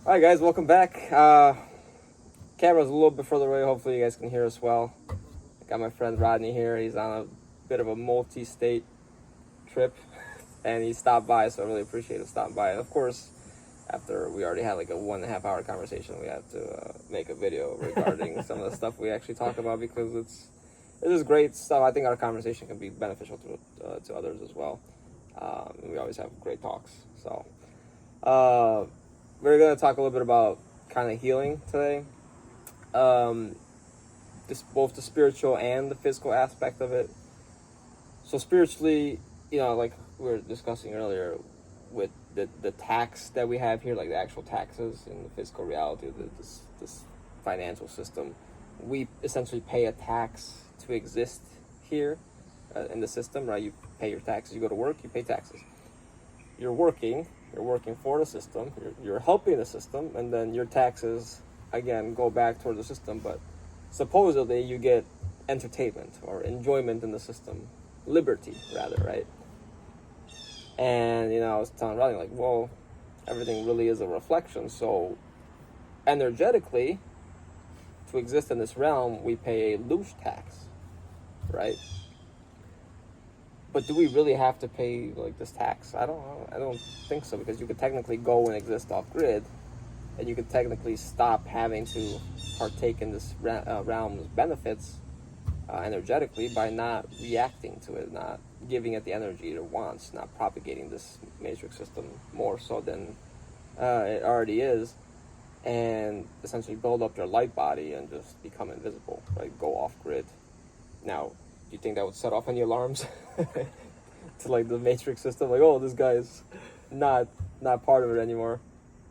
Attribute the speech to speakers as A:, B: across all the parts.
A: All right, guys, welcome back. Camera's a little bit further away. Hopefully, you guys can hear us well. I got my friend Rodney here. He's on a bit of a multi-state trip, and he stopped by, so I really appreciate him stopping by. And of course, after we already had like a 1.5 hour conversation, we had to make a video regarding some of the stuff we actually talk about because it is great stuff. I think our conversation can be beneficial to others as well. We always have great talks, so. We're going to talk a little bit about kind of healing today. Both the spiritual and the physical aspect of it. So spiritually, like we were discussing earlier with the tax that we have here, like the actual taxes in the physical reality of this financial system, we essentially pay a tax to exist here in the system, right? You pay your taxes, you go to work, you pay taxes. You're working for the system, you're helping the system, and then your taxes, again, go back toward the system, but supposedly you get entertainment or enjoyment in the system, liberty, rather, right? And, I was telling Rodney, like, well, everything really is a reflection, so energetically, to exist in this realm, we pay a loose tax, right? But do we really have to pay like this tax? I don't think so, because you could technically go and exist off grid, and you could technically stop having to partake in this realm's benefits energetically by not reacting to it, not giving it the energy it wants, not propagating this matrix system more so than it already is, and essentially build up your light body and just become invisible, right? Go off grid. Now, do you think that would set off any alarms to like the matrix system? Like, oh, this guy is not part of it anymore.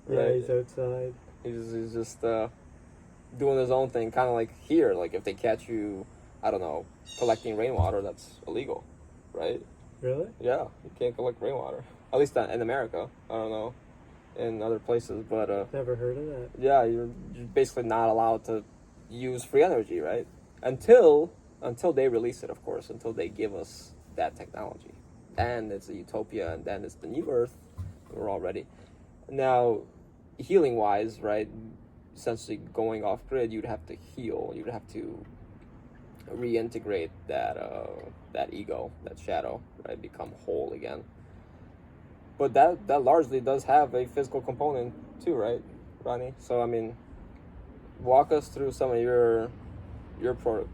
B: Yeah,
A: Right?
B: he's outside.
A: He's just doing his own thing, kind of like here. Like if they catch you, I don't know, collecting rainwater, that's illegal, right?
B: Really?
A: Yeah, you can't collect rainwater. At least in America. I don't know in other places, but
B: Never heard of that.
A: yeah, you're basically not allowed to use free energy, right? Until they release it, of course, until they give us that technology. Then it's a utopia, and then it's the new Earth. We're all ready. Now, healing wise, right? Essentially, going off grid, you'd have to heal. You'd have to reintegrate that ego, that shadow, right? Become whole again. But that largely does have a physical component too, right, Ronnie? So I mean, walk us through some of your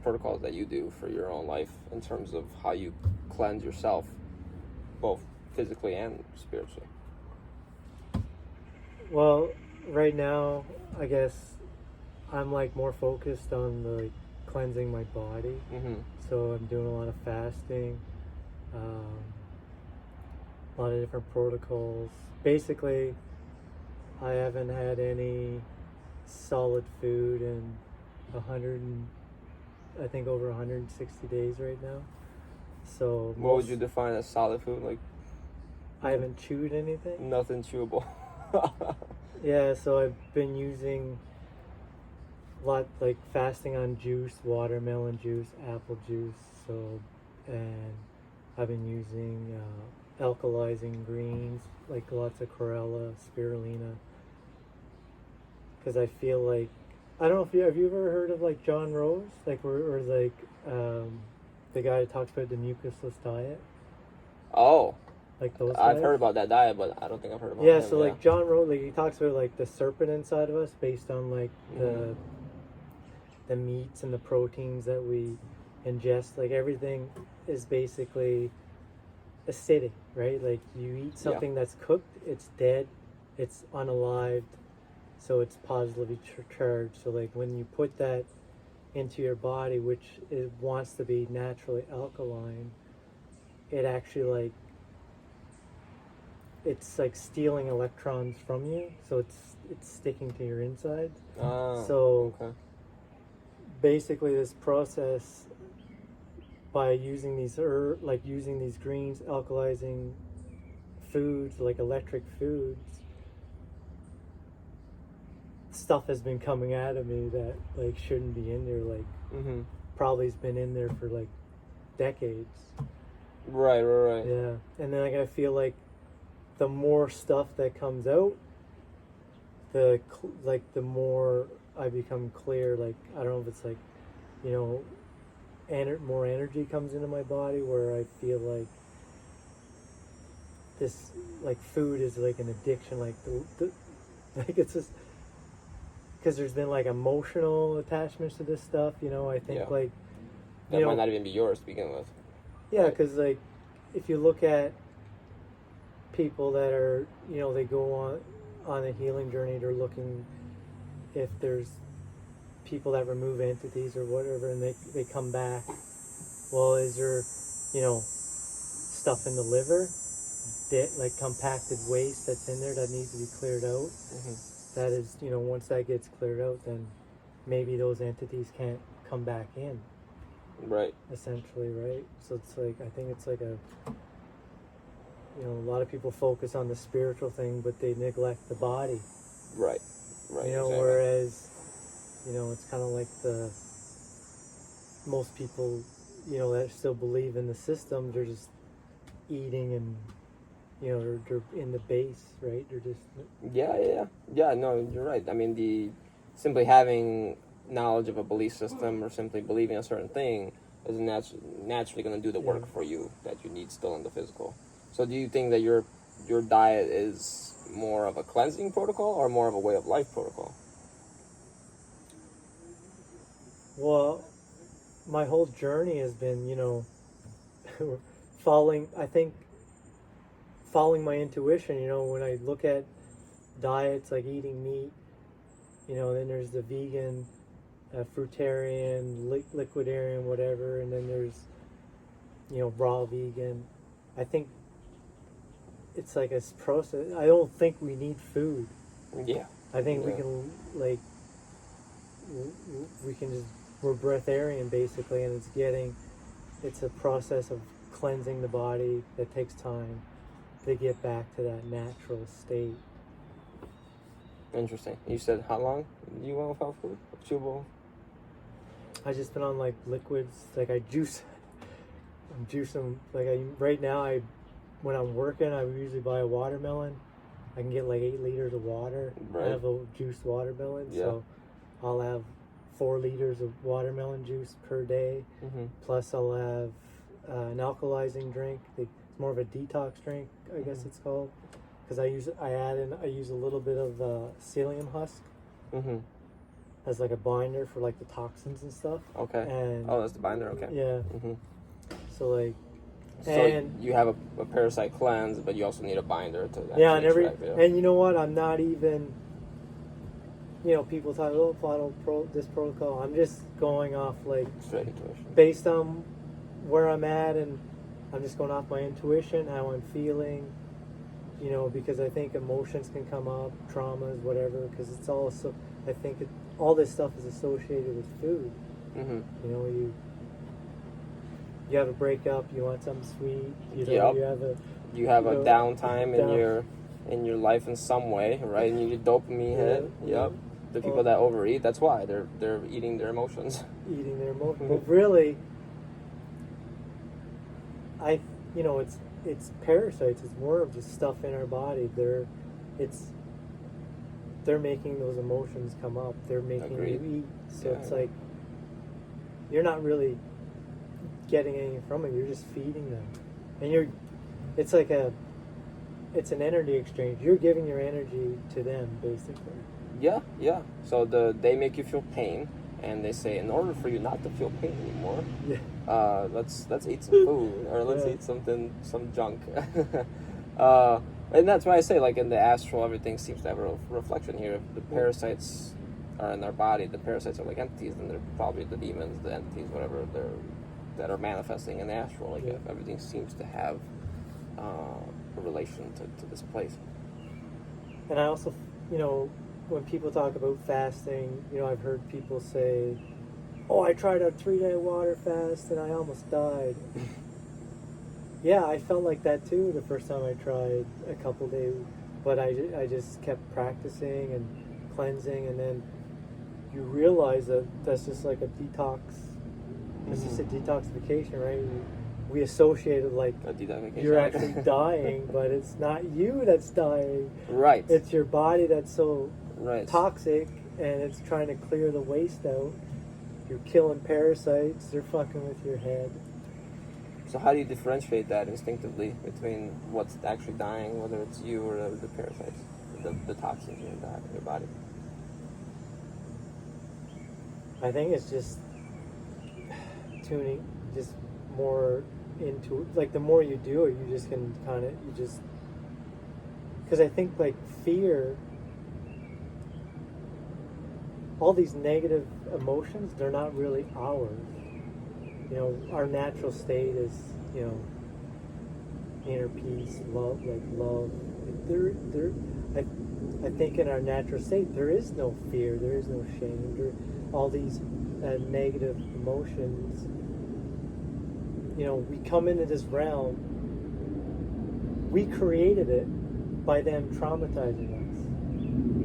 A: protocols that you do for your own life in terms of how you cleanse yourself, both physically and spiritually.
B: Well, right now, I guess I'm like more focused on the cleansing my body.
A: Mm-hmm.
B: So I'm doing a lot of fasting, a lot of different protocols. Basically, I haven't had any solid food in 100 and I think over 160 days right now. So
A: What would you define as solid food? Like
B: I haven't chewed anything.
A: nothing chewable.
B: Yeah, so I've been using a lot, like fasting on juice, watermelon juice, apple juice. So, and I've been using alkalizing greens, like lots of chlorella, spirulina, because I feel like I don't know if you have you ever heard of like John Rose, like or like the guy that talks about the mucusless diet,
A: Oh,
B: like those.
A: I've
B: guys?
A: heard about that diet, but I don't think I've heard about
B: Yeah,
A: him,
B: so like John Rose, like he talks about like the serpent inside of us, based on like the meats and the proteins that we ingest. Like everything is basically acidic, right? Like you eat something that's cooked, it's dead, it's unalived, so it's positively charged. So like when you put that into your body, which it wants to be naturally alkaline, it actually like it's like stealing electrons from you, so it's sticking to your insides. So
A: okay.
B: basically, this process, by using these using these greens, alkalizing foods like electric foods, stuff has been coming out of me that like shouldn't be in there. Like probably has been in there for like decades.
A: Right.
B: Yeah, and then like I feel like the more stuff that comes out, the more I become clear, like I don't know if it's like, you know, more energy comes into my body where I feel like this, like food is like an addiction, like like it's just because there's been like emotional attachments to this stuff, you know. I think
A: Yeah.
B: like
A: That might not even be yours to begin with.
B: yeah, because like if you look at people that are, you know, they go on a healing journey, they're looking if there's people that remove entities or whatever, and they come back. Well, is there, you know, stuff in the liver, like compacted waste that's in there that needs to be cleared out? That is, you know, once that gets cleared out, then maybe those entities can't come back in.
A: Right.
B: Essentially, right? So it's like, I think it's like a, you know, a lot of people focus on the spiritual thing, but they neglect the body.
A: Right. Right.
B: You know,
A: exactly.
B: whereas, you know, it's kind of like most people, you know, that still believe in the system, they're just eating and, you know, they're in the base, right? They're just...
A: Yeah, no, you're right. I mean, the simply having knowledge of a belief system or simply believing a certain thing is naturally going to do the work for you that you need still in the physical. So do you think that your diet is more of a cleansing protocol or more of a way of life protocol?
B: Well, my whole journey has been, you know, following my intuition. You know, when I look at diets like eating meat, you know, then there's the vegan, fruitarian, liquidarian, whatever, and then there's, you know, raw vegan. I think it's like a process. I don't think we need food.
A: Yeah.
B: I think we can, like, we can just, we're breatharian basically, and it's a process of cleansing the body that takes time to get back to that natural state.
A: Interesting. You said how long you went without food? Chewable?
B: I just been on like liquids, like I'm juicing, like right now when I'm working, I usually buy a watermelon. I can get like 8 liters of water.
A: Right.
B: I have a juiced watermelon, so I'll have 4 liters of watermelon juice per day. Plus I'll have an alkalizing drink. It's more of a detox drink, I guess it's called, because I use a little bit of psyllium husk as like a binder for like the toxins and stuff.
A: Okay.
B: And
A: that's the binder. Okay.
B: yeah. So like.
A: So
B: and
A: you have a parasite cleanse, but you also need a binder to
B: and you know what? I'm not even. You know, people talk, follow this protocol. I'm just going off like
A: straight intuition,
B: based on where I'm at, and I'm just going off my intuition, how I'm feeling. You know, because I think emotions can come up, traumas, whatever. Because it's all so. I think all this stuff is associated with food. You know, you have a breakup, you want something sweet. You know,
A: you have a downtime in your life in some way, right? And you get dopamine hit. Yep. The people that overeat, that's why they're eating their emotions.
B: Eating their emotions, but really, you know, it's parasites. It's more of just stuff in our body. They're making those emotions come up. They're making you eat. So it's like you're not really getting anything from it. You're just feeding them, and it's an energy exchange. You're giving your energy to them, basically.
A: Yeah. So they make you feel pain, and they say, in order for you not to feel pain anymore, let's eat some food, or let's eat some junk. And that's why I say, like in the astral, everything seems to have a reflection here. If the parasites are in our body, the parasites are like entities, and they're probably the demons, the entities, whatever that are manifesting in the astral. Like everything seems to have a relation to this place.
B: And I also, you know, when people talk about fasting, you know, I've heard people say, "Oh, I tried a 3-day water fast and I almost died." Yeah, I felt like that too the first time I tried a couple days, but I just kept practicing and cleansing, and then you realize that that's just like a detox. It's just a detoxification, right? We associated like you're actually dying, but it's not you that's dying.
A: Right.
B: It's your body that's so
A: Right.
B: toxic and it's trying to clear the waste out. You're killing parasites. They're fucking with your head.
A: So how do you differentiate that instinctively between what's actually dying, whether it's you or the parasites, the toxins in your body?
B: I think it's just tuning, just more into, like, the more you do it, you just can kind of, you just, because I think, like, fear, all these negative emotions, they're not really ours. You know, our natural state is, you know, inner peace, love, like love. I think in our natural state, there is no fear, there is no shame, all these negative emotions. You know, we come into this realm, we created it by them traumatizing us.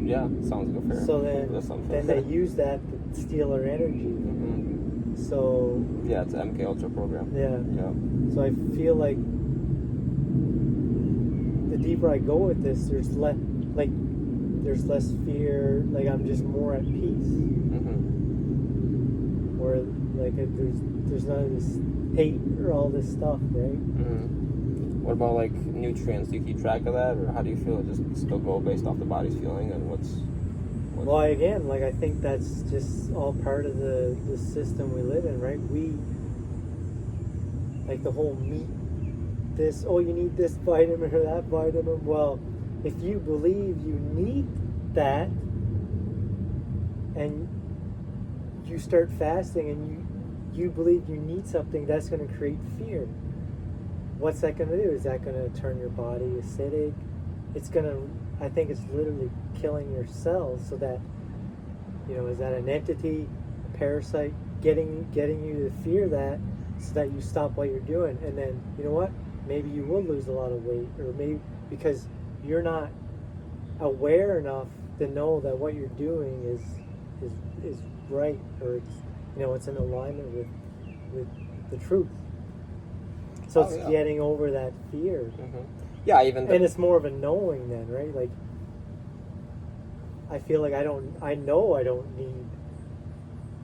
A: Yeah, sounds good. Fair.
B: So then they use that to steal our energy.
A: Mm-hmm.
B: So
A: yeah, it's an MK Ultra program.
B: yeah.
A: Yeah.
B: So I feel like the deeper I go with this, there's less fear. Like, I'm just more at peace.
A: Mm-hmm.
B: Where like there's none of this hate or all this stuff, right?
A: Mm-hmm. What about like nutrients? Do you keep track of that, or how do you feel? It just still go based off the body's feeling and what's
B: well, again, like, I think that's just all part of the system we live in, right? We, like, the whole meat, this, oh, you need this vitamin or that vitamin. Well, if you believe you need that and you start fasting and you believe you need something, that's going to create fear. What's that going to do? Is that going to turn your body acidic? It's going to, I think it's literally killing your cells, so that, you know, is that an entity, a parasite, getting you to fear that, so that you stop what you're doing. And then, you know what? Maybe you will lose a lot of weight, or maybe because you're not aware enough to know that what you're doing is right, or it's, you know, it's in alignment with the truth. So it's getting over that fear.
A: Mm-hmm. Yeah, and
B: it's more of a knowing then, right? Like, I feel like I know I don't need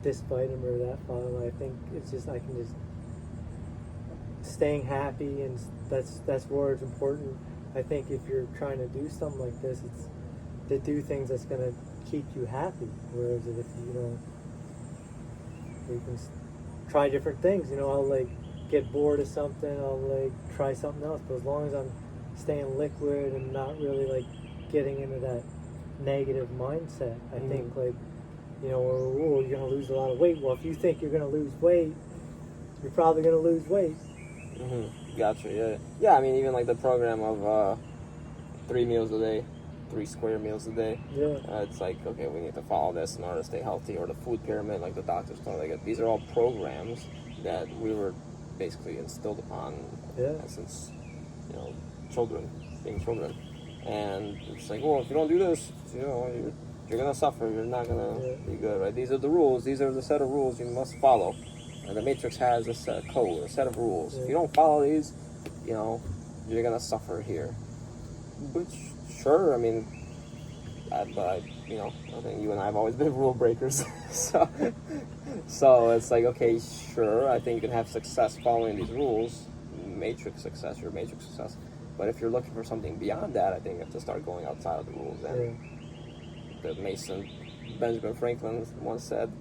B: this vitamin or that vitamin. I think it's just, I can just staying happy, and that's where it's important. I think if you're trying to do something like this, it's to do things that's going to keep you happy. Whereas if you can try different things. You know, I'll like get bored of something, I'll like try something else. But as long as I'm staying liquid and not really like getting into that negative mindset, I think, like, you know, oh, you're going to lose a lot of weight. Well, if you think you're going to lose weight, you're probably going to lose weight.
A: Mm-hmm. Gotcha. Yeah. I mean, even like the program of 3 meals a day, 3 square meals a day.
B: Yeah.
A: It's like, okay, we need to follow this in order to stay healthy. Or the food pyramid, like the doctors told me, like, these are all programs that we were basically instilled upon since, you know, being children. And it's like, well, if you don't do this, you know, you're gonna suffer. You're not gonna be good, right? These are the rules. These are the set of rules you must follow. And the Matrix has a set of code, a set of rules. If you don't follow these, you know, you're gonna suffer here. Which, sure, I mean, but you know, I think you and I have always been rule breakers. so it's like, okay, sure, I think you can have success following these rules, matrix success, your matrix success. But if you're looking for something beyond that, I think you have to start going outside of the rules. And the Benjamin Franklin once said,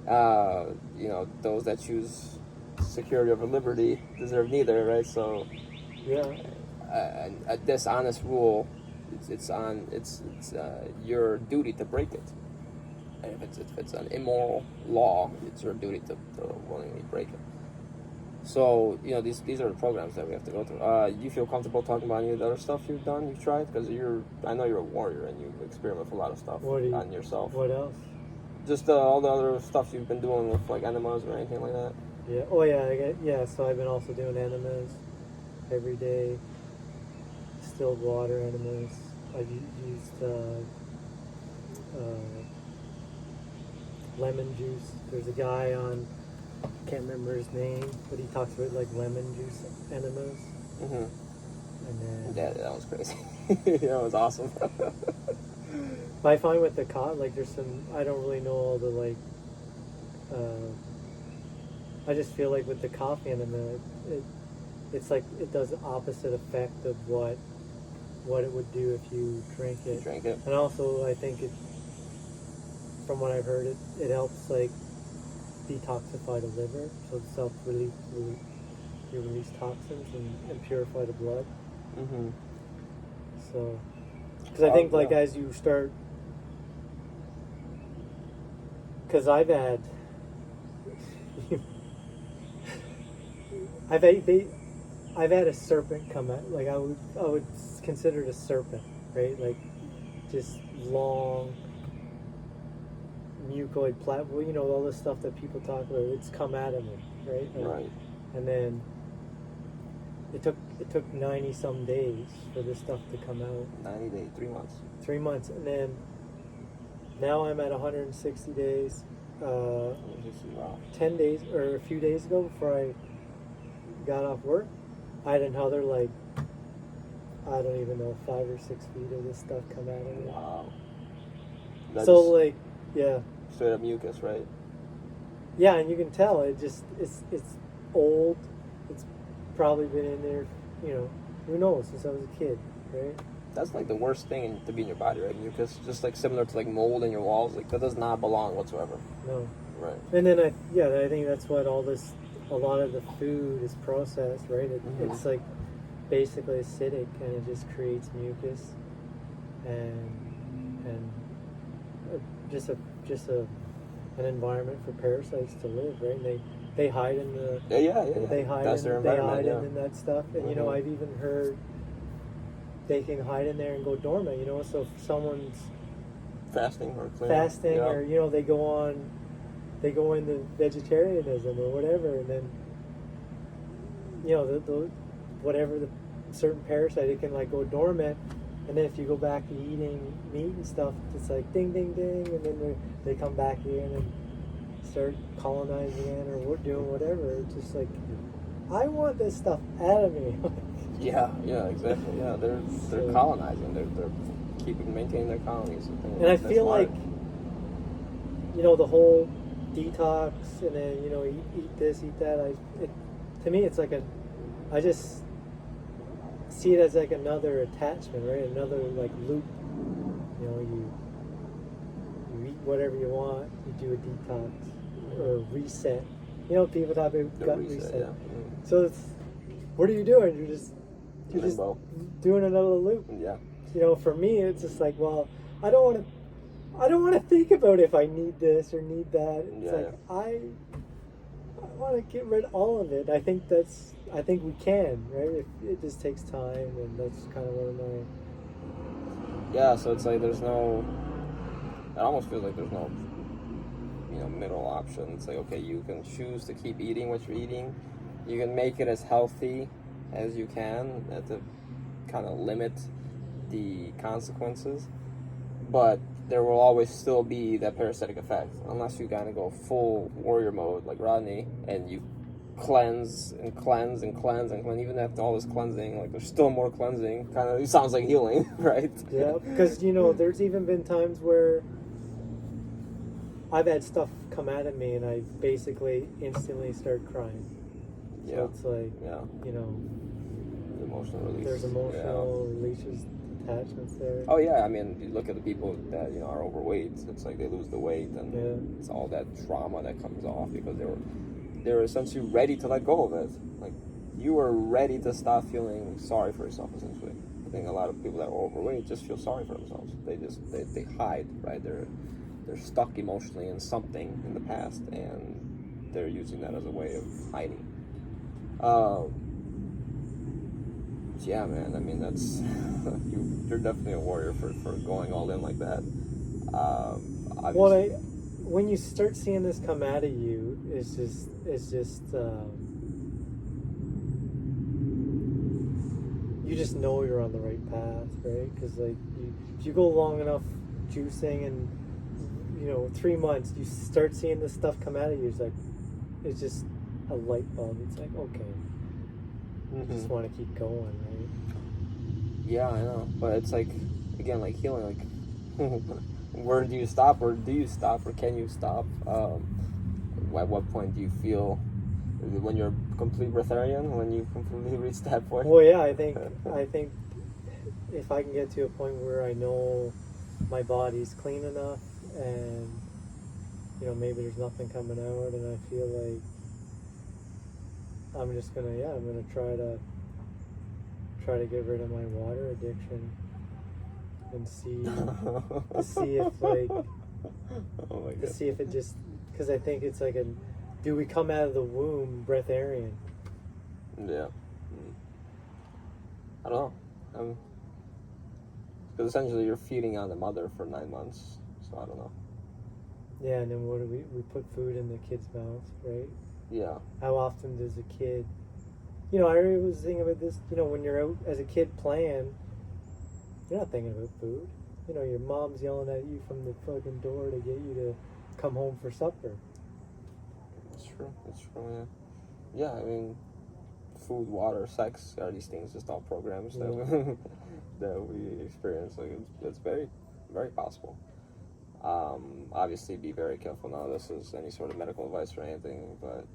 A: you know, those that choose security over liberty deserve neither, right? So, a dishonest rule, it's your duty to break it. And if it's an immoral law, it's your duty to willingly break it. So, you know, these are the programs that we have to go through. You feel comfortable talking about any of the other stuff you've done, you've tried? Because I know you're a warrior and you experiment with a lot of stuff on yourself.
B: What else?
A: Just all the other stuff you've been doing with like enemas or anything like that.
B: Yeah. Oh yeah. So I've been also doing enemas every day. Distilled water enemas. I've used lemon juice. There's a guy on, I can't remember his name, but he talks about like lemon juice enemas.
A: Mm-hmm.
B: And then
A: that was crazy. That was awesome.
B: But I find with the cotton, like there's some, I don't really know all the like, I just feel like with the caffeine and it's like it does the opposite effect of what it would do if you drink it.
A: Drink it.
B: And also, I think it, from what I've heard, it helps like detoxify the liver, so you release toxins and purify the blood.
A: Mm-hmm.
B: So, because I think like
A: yeah.
B: as you start, because I've had a serpent come out. Like I would consider it a serpent, right? Like just long mucoid platform. You know, all the stuff that people talk about. It's come out of me, right? Like,
A: Right.
B: And then it took 90 some days for this stuff to come out.
A: 90 days, 3 months.
B: 3 months, and then now I'm at 160 days.
A: Wow.
B: 10 days or a few days ago before I got off work, I had another like, I don't even know, 5 or 6 feet of this stuff come out of me.
A: Wow. That's
B: So like, yeah,
A: straight up mucus, right?
B: yeah, and you can tell it's old. It's probably been in there, you know, who knows, since I was a kid, right?
A: That's like the worst thing to be in your body, right? Mucus, just like similar to like mold in your walls. Like that does not belong whatsoever.
B: No.
A: Right.
B: And then I think that's what a lot of the food is processed, right?
A: Mhm.
B: It's like basically acidic, and it just creates mucus, and just an environment for parasites to live, right? And they hide in the
A: Yeah.
B: they hide
A: That's their environment.
B: in that stuff, and you know,
A: Mhm.
B: I've even heard they can hide in there and go dormant. You know, so if someone's
A: Fasting or clean.
B: fasting,
A: Yeah.
B: or you know, they go into vegetarianism or whatever, and then you know the whatever the certain parasite, it can like go dormant, and then if you go back to eating meat and stuff, it's like ding ding ding, and then they come back in and start colonizing it or doing whatever. It's just like, I want this stuff out of me.
A: Yeah, exactly. Yeah, they're
B: So-
A: colonizing. They're maintaining their colonies.
B: And I feel like, you know, the whole detox, and then, you know, eat this, eat that. To me, it's like I just see it as like another attachment, right? Another like loop. You know, you eat whatever you want, you do a detox or a reset. You know, people talk about
A: the
B: gut
A: reset.
B: reset.
A: Yeah. Mm.
B: So it's, what are you doing? You're just
A: Limbo.
B: doing another loop.
A: Yeah.
B: You know, for me, it's just like, well, I don't want to think about if I need this or need that. It's
A: Yeah,
B: like I want to get rid of all of it. I think we can, right? It just takes time, and that's kind of one of my.
A: Yeah, so it's like there's no. It almost feels like there's no, middle option. It's like, okay, you can choose to keep eating what you're eating. You can make it as healthy as you can to kind of limit the consequences, but there will always still be that parasitic effect unless you kind of go full warrior mode like Rodney and you cleanse and cleanse and cleanse and cleanse. Even after all this cleansing, like there's still more cleansing. Kind of, it sounds like healing, right?
B: Yeah, because you know, there's even been times where I've had stuff come out of me and I basically instantly start crying. So
A: Yeah.
B: it's like,
A: Yeah.
B: you know,
A: The emotional release.
B: there's emotional releases, attachments there.
A: Oh yeah, I mean, you look at the people that are overweight. It's like they lose the weight, and
B: Yeah.
A: it's all that trauma that comes off because they were essentially ready to let go of it. Like you were ready to stop feeling sorry for yourself. Essentially, I think a lot of people that are overweight just feel sorry for themselves. They hide, right? They're stuck emotionally in something in the past, and they're using that as a way of hiding. Yeah, man. I mean, that's you're definitely a warrior for going all in like that.
B: Well, when you start seeing this come out of you, it's just you just know you're on the right path, right? Because like if you go long enough juicing and 3 months, you start seeing this stuff come out of you. It's just a light bulb. It's like, okay, I just want to keep going, right?
A: Yeah, I know, but it's like, again, like healing. Like Where do you stop, or do you stop, or can you stop? At what point do you feel, is it when you're a complete breatharian, when you completely reach that point?
B: Well, yeah, I think if I can get to a point where I know my body's clean enough, and maybe there's nothing coming out, and I feel like I'm just gonna try to get rid of my water addiction and see to see if like
A: Oh my
B: to
A: God.
B: see if it just, because I think it's like do we come out of the womb breatharian?
A: Yeah. I don't know. Because essentially you're feeding on the mother for 9 months, so I don't know.
B: Yeah, and then what do we put food in the kid's mouth, right?
A: Yeah.
B: How often does a kid, I was thinking about this, when you're out as a kid playing, you're not thinking about food. Your mom's yelling at you from the fucking door to get you to come home for supper.
A: It's true. It's true, yeah. Yeah, I mean, food, water, sex are these things just all programs that, that we experience. Like, it's very, very possible. Obviously, be very careful. None of this is any sort of medical advice or anything, but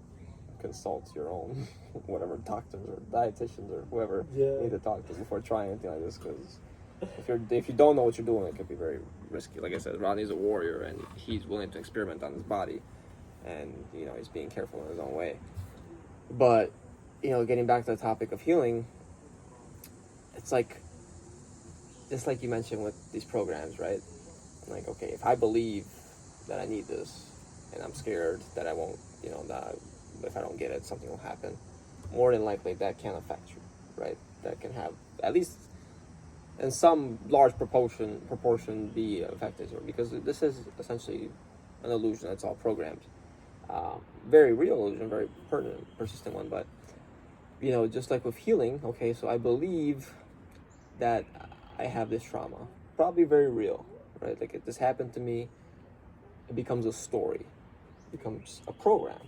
A: consult your own whatever doctors or dietitians or whoever you need to talk to before trying anything like this, because if you don't know what you're doing, it could be very risky. Like I said, Rodney's a warrior, and he's willing to experiment on his body, and he's being careful in his own way. But getting back to the topic of healing, it's like, just like you mentioned with these programs, right? Like, okay, if I believe that I need this, and I'm scared that I won't, that if I don't get it, something will happen, more than likely that can affect you, right? That can have, at least in some large proportion, be affected, because this is essentially an illusion that's all programmed. Very real illusion, very pertinent, persistent one, but just like with healing, okay, so I believe that I have this trauma, probably very real, right? Like, if this happened to me, it becomes a story, it becomes a program,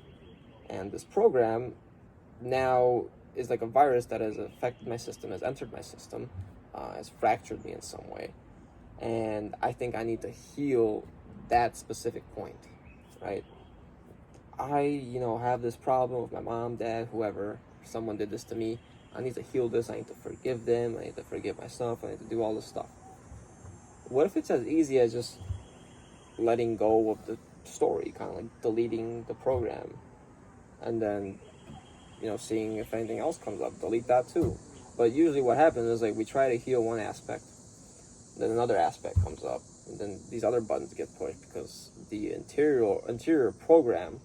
A: and this program now is like a virus that has affected my system, has entered my system, has fractured me in some way, and I think I need to heal that specific point, right? I, have this problem with my mom, dad, whoever, someone did this to me. I need to heal this. I need to forgive them. I need to forgive myself. I need to do all this stuff. What if it's as easy as just letting go of the story, kind of like deleting the program, and then, seeing if anything else comes up, delete that too. But usually what happens is, like, we try to heal one aspect, then another aspect comes up, and then these other buttons get pushed because the interior program,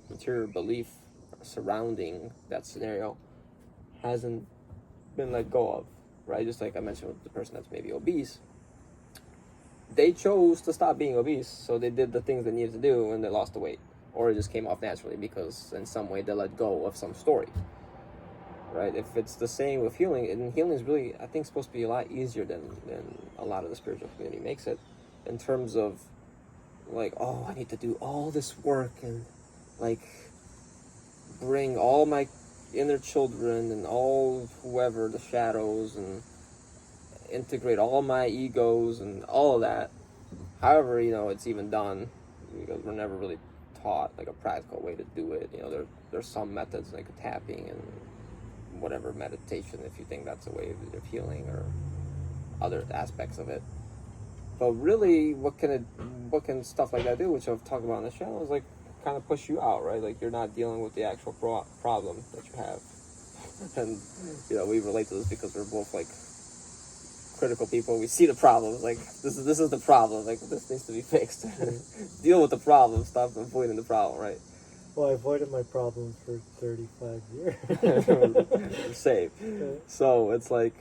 A: interior belief surrounding that scenario hasn't been let go of, right? Just like I mentioned with the person that's maybe obese, they chose to stop being obese, so they did the things they needed to do and they lost the weight, or it just came off naturally because in some way they let go of some story, right? If it's the same with healing, and healing is really, I think, supposed to be a lot easier than a lot of the spiritual community makes it, in terms of, like, oh, I need to do all this work and, like, bring all my inner children and all whoever, the shadows, and integrate all my egos and all of that. However, it's even done, because we're never really taught like a practical way to do it. There's some methods like tapping and whatever, meditation, if you think that's a way of healing, or other aspects of it. But really, what can stuff like that do, which I've talked about on the channel, is like kind of push you out, right? Like, you're not dealing with the actual problem that you have. And we relate to this because we're both like critical people. We see the problems, like, this is the problem, like, this needs to be fixed. Deal with the problem, stop avoiding the problem, right?
B: Well, I avoided my problems for 35 years.
A: Same. So it's like,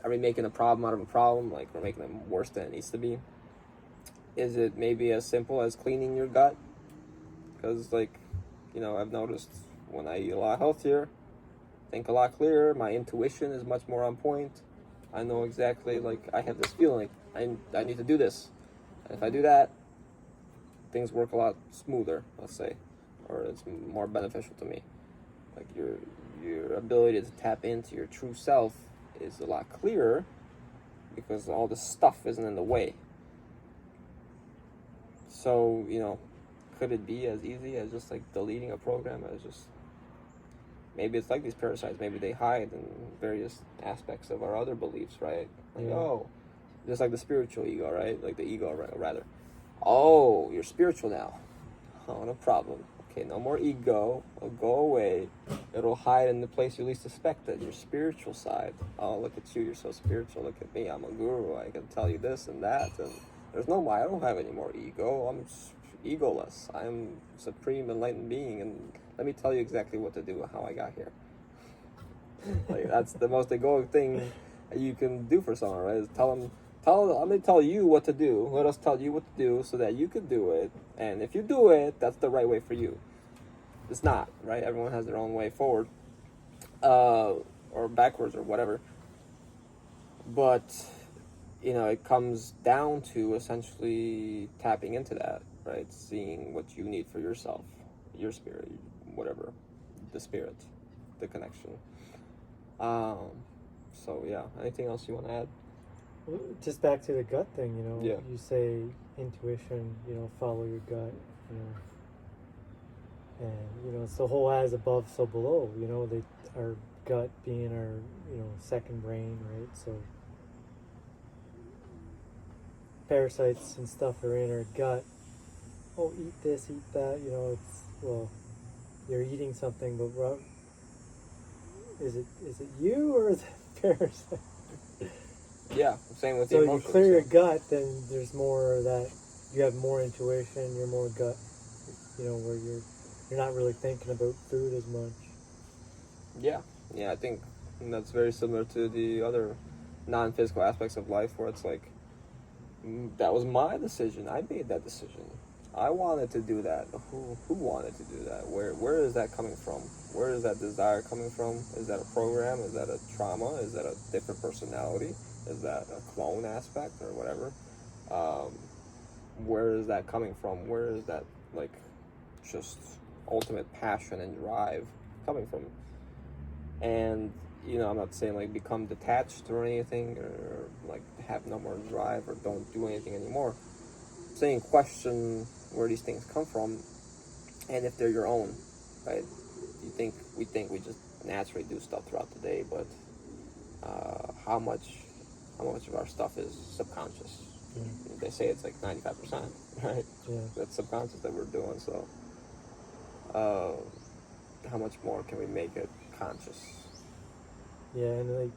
A: are we making a problem out of a problem? Like, we're making it worse than it needs to be. Is it maybe as simple as cleaning your gut? Because, like, I've noticed when I eat a lot healthier, think a lot clearer, my intuition is much more on point. I know exactly, like, I have this feeling, I need to do this. And if I do that, things work a lot smoother, let's say, or it's more beneficial to me. Like, your ability to tap into your true self is a lot clearer because all this stuff isn't in the way. So, could it be as easy as just like deleting a program? As just, maybe it's like these parasites, maybe they hide in various aspects of our other beliefs, right? Like, just like the spiritual ego, right? Like the ego, rather. Oh, you're spiritual now. Oh, no problem. Okay, no more ego. It'll go away. It'll hide in the place you least suspected, your spiritual side. Oh, look at you. You're so spiritual. Look at me. I'm a guru. I can tell you this and that. And there's no, I don't have any more ego. I'm egoless. I'm supreme enlightened being. And let me tell you exactly what to do and how I got here. Like, that's the most egoic thing you can do for someone, right? Is let me tell you what to do. Let us tell you what to do so that you can do it. And if you do it, that's the right way for you. It's not, right? Everyone has their own way forward. Or backwards or whatever. But, it comes down to essentially tapping into that, right? Seeing what you need for yourself, your spirit, whatever. The spirit, the connection. So, yeah. Anything else you want to add?
B: Just back to the gut thing,
A: Yeah.
B: You say intuition, follow your gut, and it's the whole as above, so below. Our gut being our second brain, right? So parasites and stuff are in our gut. Oh, eat this, eat that. You're eating something, but is it you or is it parasite?
A: Yeah, same with the
B: So
A: emotions.
B: you clear your gut, then there's more of that. You have more intuition. You're more gut. Where you're not really thinking about food as much.
A: Yeah, I think that's very similar to the other non-physical aspects of life, where it's like, that was my decision. I made that decision. I wanted to do that. Who wanted to do that? Where is that coming from? Where is that desire coming from? Is that a program? Is that a trauma? Is that a different personality? Is that a clone aspect or whatever? Where is that coming from? Where is that, like, just ultimate passion and drive coming from? And, I'm not saying, like, become detached or anything, or, like, have no more drive or don't do anything anymore. I'm saying question where these things come from and if they're your own, right? We think we just naturally do stuff throughout the day, but how much of our stuff is subconscious? They say it's like 95%, right?
B: Yeah.
A: That's subconscious that we're doing. So, how much more can we make it conscious?
B: Yeah, and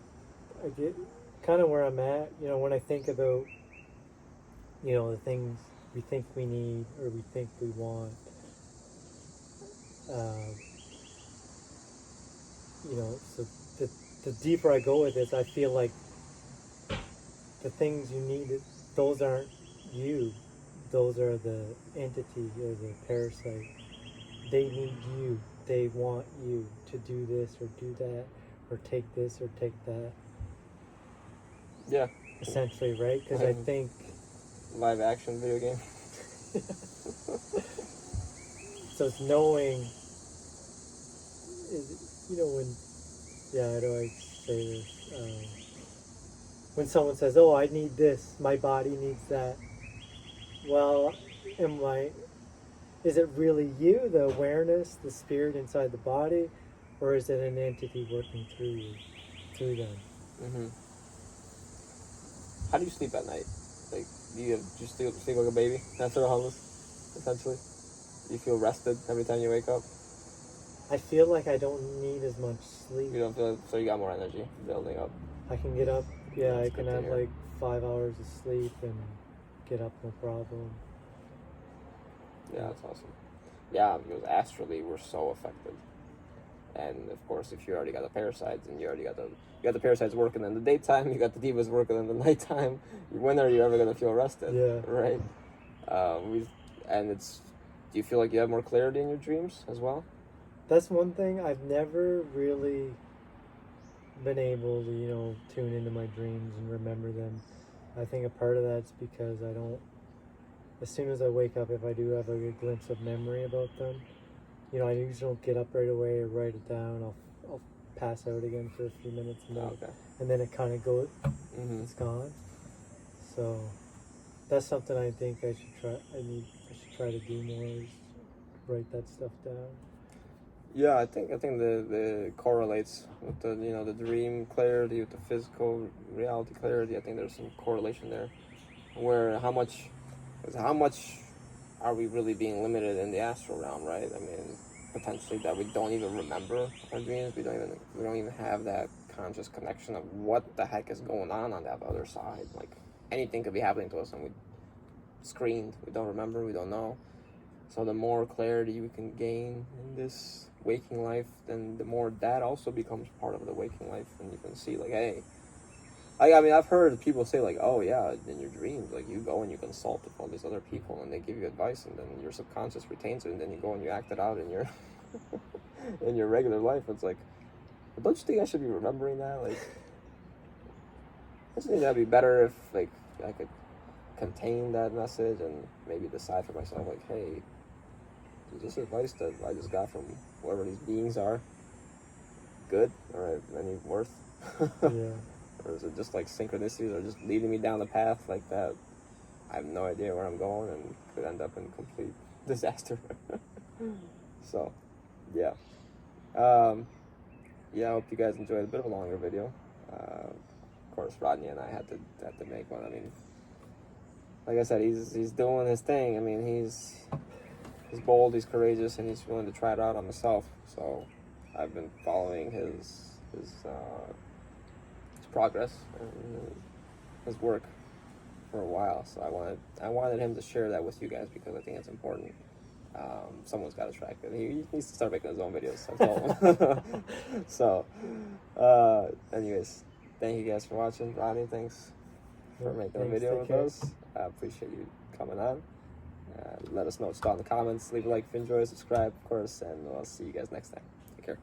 B: I get kind of where I'm at. When I think about the things we think we need or we think we want. So the deeper I go with this, I feel like the things you need, those aren't you. Those are the entity or the parasite. They need you. They want you to do this or do that or take this or take that.
A: Yeah.
B: Essentially, right? Because I think...
A: Live action video game.
B: So it's knowing... when... Yeah, how do I say this? When someone says, oh, I need this, my body needs that. Well, is it really you, the awareness, the spirit inside the body, or is it an entity working through you, through them?
A: Mm-hmm. How do you sleep at night? Like, do you sleep like a baby? Natural homeless, essentially? Do you feel rested every time you wake up?
B: I feel like I don't need as much sleep.
A: You don't feel, so you got more energy building up.
B: I can get up, yeah,
A: That's
B: I can
A: good to
B: have
A: hear.
B: like 5 hours of sleep and get up no problem.
A: Yeah, that's awesome. Yeah, because astrally we're so affected. And of course, if you already got the parasites and you got the parasites working in the daytime, you got the divas working in the nighttime. When are you ever gonna feel rested?
B: Yeah.
A: Right. Do you feel like you have more clarity in your dreams as well?
B: That's one thing I've never really been able to, tune into my dreams and remember them. I think a part of that's because I don't, as soon as I wake up, if I do have a glimpse of memory about them, I usually don't get up right away or write it down. I'll pass out again for a few minutes and then,
A: Okay.
B: and then it kind of goes,
A: Mm-hmm.
B: it's gone. So that's something I think I should try. I should try to do more is write that stuff down.
A: Yeah, I think the correlates with the the dream clarity with the physical reality clarity. I think there's some correlation there, where how much are we really being limited in the astral realm, right? I mean, potentially that we don't even remember our dreams. We don't even have that conscious connection of what the heck is going on that other side. Like anything could be happening to us, and we screened. We don't remember. We don't know. So the more clarity we can gain in this waking life, then the more that also becomes part of the waking life, and you can see like, hey. I mean, I've heard people say like, "Oh yeah, in your dreams, like you go and you consult with all these other people, and they give you advice, and then your subconscious retains it, and then you go and you act it out in your in your regular life." It's like, don't you think I should be remembering that? Like, I just think that'd be better if like I could contain that message and maybe decide for myself, like, hey, is this advice that I just got from whoever these beings are good or any worth?
B: Yeah.
A: Or is it just like synchronicities or just leading me down the path like that? I have no idea where I'm going and could end up in complete disaster. So, yeah. Yeah, I hope you guys enjoyed a bit of a longer video. Of course, Rodney and I had to make one. I mean, like I said, he's doing his thing. I mean, he's bold, he's courageous, and he's willing to try it out on himself. So, I've been following his progress and his work for a while, so I wanted him to share that with you guys because I think it's important. Someone's got to track it. He needs to start making his own videos. I told him. So, anyways, thank you guys for watching. Ronnie, thanks for making a video with us. I appreciate you coming on. Let us know what you thought in the comments. Leave a like if you enjoy, subscribe, of course, and I'll see you guys next time. Take care.